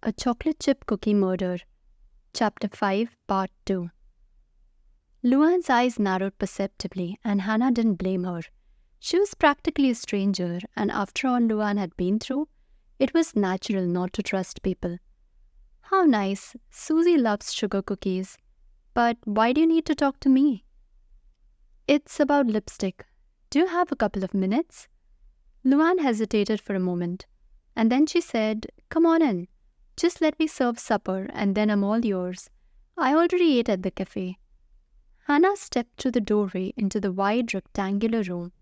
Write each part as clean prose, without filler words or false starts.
A Chocolate Chip Cookie Murder, Chapter 5, Part 2. Luann's eyes narrowed perceptibly, and Hannah didn't blame her. She was practically a stranger, and after all Luann had been through, it was natural not to trust people. How nice. Susie loves sugar cookies. But why do you need to talk to me? It's about lipstick. Do you have a couple of minutes? Luann hesitated for a moment, and then she said, "Come on in. Just let me serve supper, and then I'm all yours. I already ate at the cafe." Hannah stepped through the doorway into the wide rectangular room.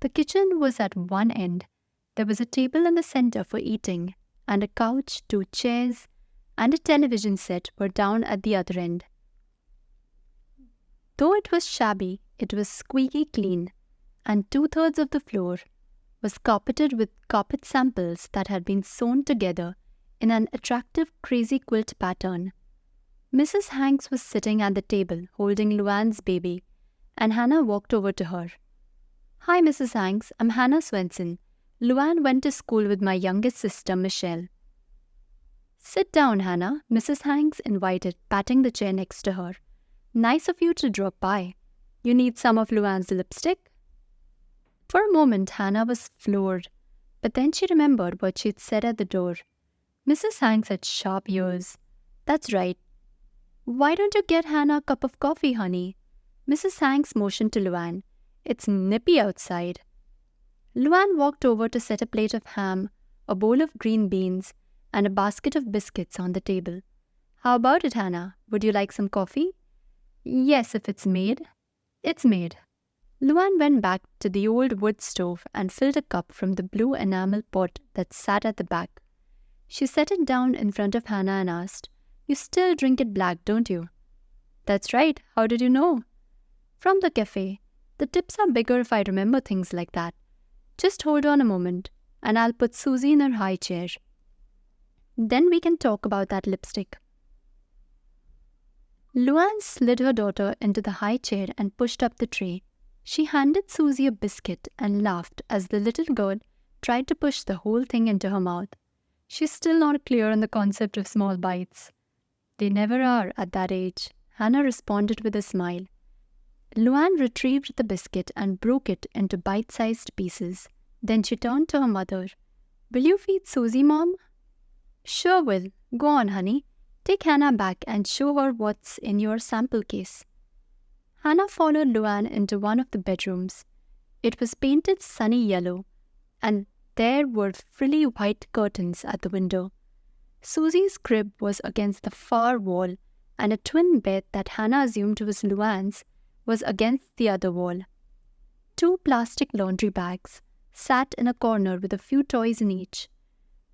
The kitchen was at one end. There was a table in the center for eating, and a couch, 2 chairs, and a television set were down at the other end. Though it was shabby, it was squeaky clean, and 2/3 of the floor was carpeted with carpet samples that had been sewn together in an attractive crazy quilt pattern. Mrs. Hanks was sitting at the table holding Luann's baby, and Hannah walked over to her. "Hi, Mrs. Hanks, I'm Hannah Swenson. Luann went to school with my youngest sister, Michelle." "Sit down, Hannah," Mrs. Hanks invited, patting the chair next to her. "Nice of you to drop by. You need some of Luann's lipstick?" For a moment, Hannah was floored, but then she remembered what she'd said at the door. Mrs. Hanks had sharp ears. "That's right. Why don't you get Hannah a cup of coffee, honey?" Mrs. Hanks motioned to Luann. "It's nippy outside." Luann walked over to set a plate of ham, a bowl of green beans, and a basket of biscuits on the table. "How about it, Hannah? Would you like some coffee?" "Yes, if it's made." "It's made." Luann went back to the old wood stove and filled a cup from the blue enamel pot that sat at the back. She set it down in front of Hannah and asked, "You still drink it black, don't you?" "That's right. How did you know?" "From the cafe. The tips are bigger if I remember things like that. Just hold on a moment, and I'll put Susie in her high chair. Then we can talk about that lipstick." Luann slid her daughter into the high chair and pushed up the tray. She handed Susie a biscuit and laughed as the little girl tried to push the whole thing into her mouth. She's still not clear on the concept of small bites. "They never are at that age," Hannah responded with a smile. Luann retrieved the biscuit and broke it into bite-sized pieces. Then she turned to her mother. "Will you feed Susie, Mom?" "Sure will. Go on, honey. Take Hannah back and show her what's in your sample case." Hannah followed Luann into one of the bedrooms. It was painted sunny yellow, and there were frilly white curtains at the window. Susie's crib was against the far wall, and a twin bed that Hannah assumed was Luann's was against the other wall. 2 plastic laundry bags sat in a corner with a few toys in each.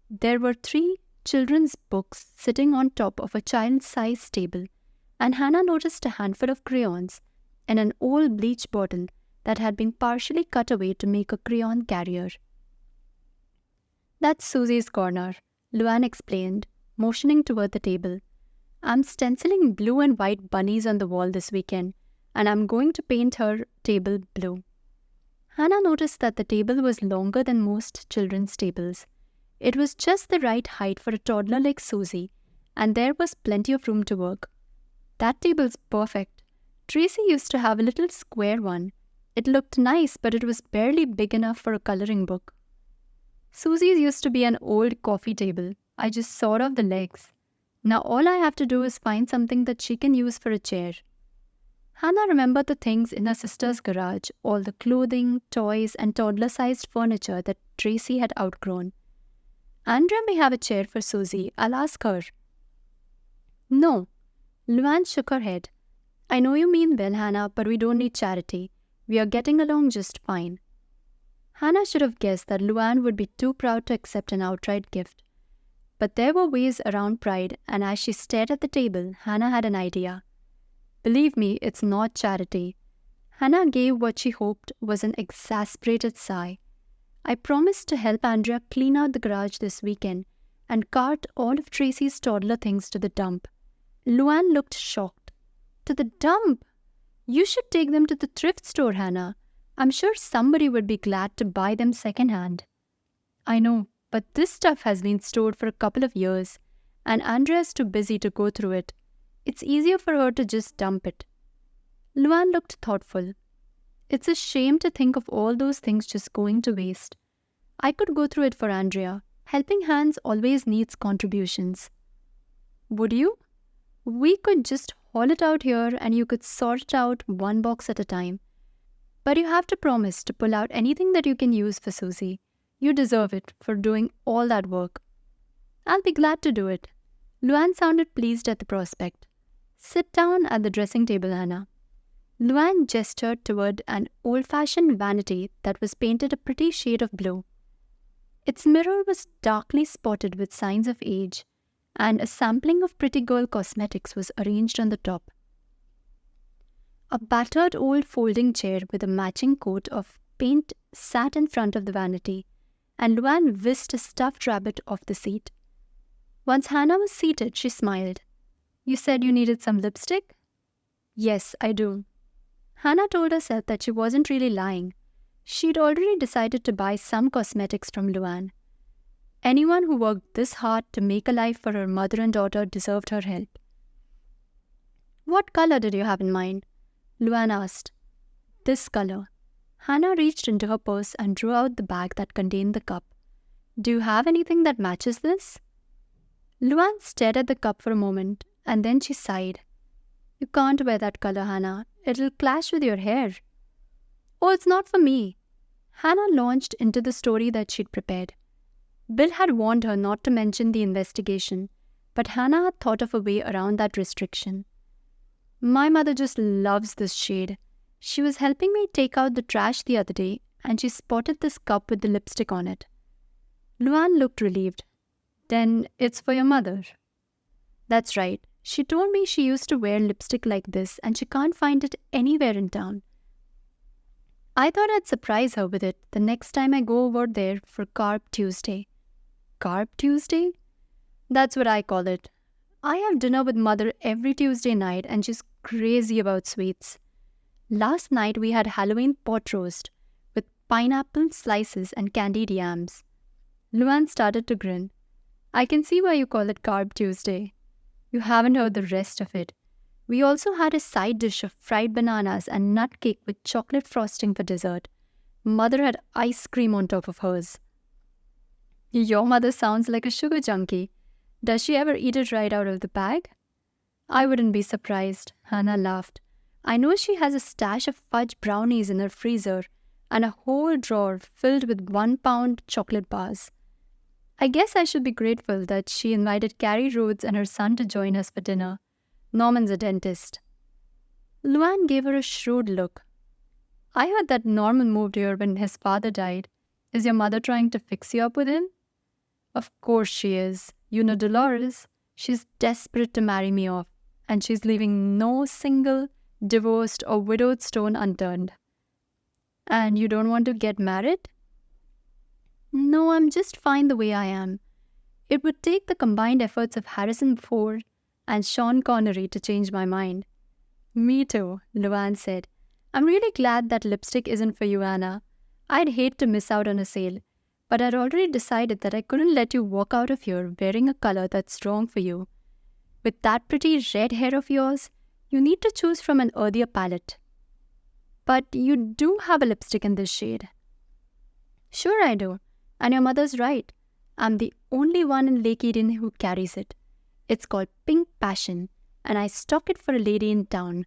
There were 3 children's books sitting on top of a child-sized table, and Hannah noticed a handful of crayons and an old bleach bottle that had been partially cut away to make a crayon carrier. "That's Susie's corner," Luann explained, motioning toward the table. "I'm stenciling blue and white bunnies on the wall this weekend, and I'm going to paint her table blue." Hannah noticed that the table was longer than most children's tables. It was just the right height for a toddler like Susie, and there was plenty of room to work. "That table's perfect. Tracy used to have a little square one. It looked nice, but it was barely big enough for a coloring book." "Susie's used to be an old coffee table. I just sawed off the legs. Now all I have to do is find something that she can use for a chair." Hannah remembered the things in her sister's garage, all the clothing, toys, and toddler-sized furniture that Tracy had outgrown. "Andrea may have a chair for Susie. I'll ask her." "No." Luann shook her head. "I know you mean well, Hannah, but we don't need charity. We are getting along just fine." Hannah should have guessed that Luann would be too proud to accept an outright gift. But there were ways around pride, and as she stared at the table, Hannah had an idea. "Believe me, it's not charity." Hannah gave what she hoped was an exasperated sigh. "I promised to help Andrea clean out the garage this weekend and cart all of Tracy's toddler things to the dump." Luann looked shocked. "To the dump? You should take them to the thrift store, Hannah. I'm sure somebody would be glad to buy them secondhand." "I know, but this stuff has been stored for a couple of years, and Andrea's too busy to go through it. It's easier for her to just dump it. Luann looked thoughtful. It's a shame to think of all those things just going to waste. I could go through it for Andrea. Helping hands always needs contributions. Would you? We could just haul it out here and you could sort it out one box at a time. But you have to promise to pull out anything that you can use for Susie. You deserve it for doing all that work. I'll be glad to do it. Luann sounded pleased at the prospect. Sit down at the dressing table, Hannah. Luann gestured toward an old-fashioned vanity that was painted a pretty shade of blue. Its mirror was darkly spotted with signs of age, and a sampling of pretty girl cosmetics was arranged on the top. A battered old folding chair with a matching coat of paint sat in front of the vanity, and Luann whisked a stuffed rabbit off the seat. Once Hannah was seated, she smiled. You said you needed some lipstick? Yes, I do. Hannah told herself that she wasn't really lying. She'd already decided to buy some cosmetics from Luann. Anyone who worked this hard to make a life for her mother and daughter deserved her help. What color did you have in mind? Luann asked. This color. Hannah reached into her purse and drew out the bag that contained the cup. Do you have anything that matches this? Luann stared at the cup for a moment, and then she sighed. You can't wear that color, Hannah. It'll clash with your hair. Oh, it's not for me. Hannah launched into the story that she'd prepared. Bill had warned her not to mention the investigation, but Hannah had thought of a way around that restriction. My mother just loves this shade. She was helping me take out the trash the other day, and she spotted this cup with the lipstick on it. Luann looked relieved. Then it's for your mother. That's right. She told me she used to wear lipstick like this and she can't find it anywhere in town. I thought I'd surprise her with it the next time I go over there for Carb Tuesday. Carb Tuesday? That's what I call it. I have dinner with Mother every Tuesday night and she's crazy about sweets. Last night we had Halloween pot roast with pineapple slices and candied yams. Luann started to grin. I can see why you call it Carb Tuesday. You haven't heard the rest of it. We also had a side dish of fried bananas and nut cake with chocolate frosting for dessert. Mother had ice cream on top of hers. Your mother sounds like a sugar junkie. Does she ever eat it right out of the bag? I wouldn't be surprised, Hannah laughed. I know she has a stash of fudge brownies in her freezer and a whole drawer filled with 1-pound chocolate bars. I guess I should be grateful that she invited Carrie Rhodes and her son to join us for dinner. Norman's a dentist. Luann gave her a shrewd look. I heard that Norman moved here when his father died. Is your mother trying to fix you up with him? Of course she is. You know Dolores. She's desperate to marry me off, and she's leaving no single, divorced or widowed stone unturned. And you don't want to get married? No, I'm just fine the way I am. It would take the combined efforts of Harrison Ford and Sean Connery to change my mind. Me too, Luann said. I'm really glad that lipstick isn't for you, Anna. I'd hate to miss out on a sale, but I'd already decided that I couldn't let you walk out of here wearing a color that's wrong for you. With that pretty red hair of yours, you need to choose from an earthier palette. But you do have a lipstick in this shade. Sure I do. And your mother's right. I'm the only one in Lake Eden who carries it. It's called Pink Passion, and I stock it for a lady in town.